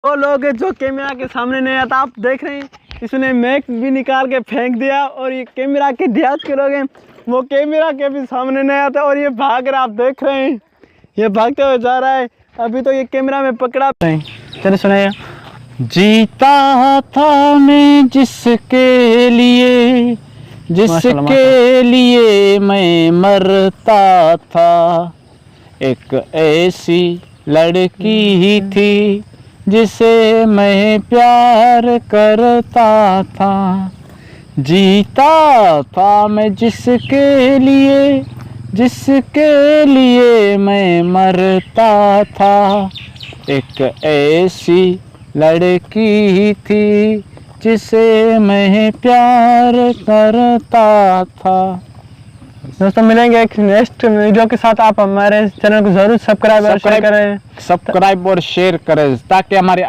वो लोग हैं जो कैमरा के सामने नहीं आता। आप देख रहे हैं इसने मैक भी निकाल के फेंक दिया और ये कैमरा के देहात के लोग हैं वो कैमरा के भी सामने नहीं आता और ये भाग रहा। आप देख रहे हैं ये भागते हुए जा रहा है। अभी तो ये कैमरा में पकड़ा है। चलिए सुनाइए। जीता था मैं जिसके लिए मैं मरता था, एक ऐसी लड़की ही थी जिसे मैं प्यार करता था। जीता था मैं जिसके लिए मैं मरता था, एक ऐसी लड़की ही थी जिसे मैं प्यार करता था। दोस्तों मिलेंगे एक नेक्स्ट वीडियो के साथ। आप हमारे चैनल को जरूर सब्सक्राइब और शेयर करें ताकि हमारे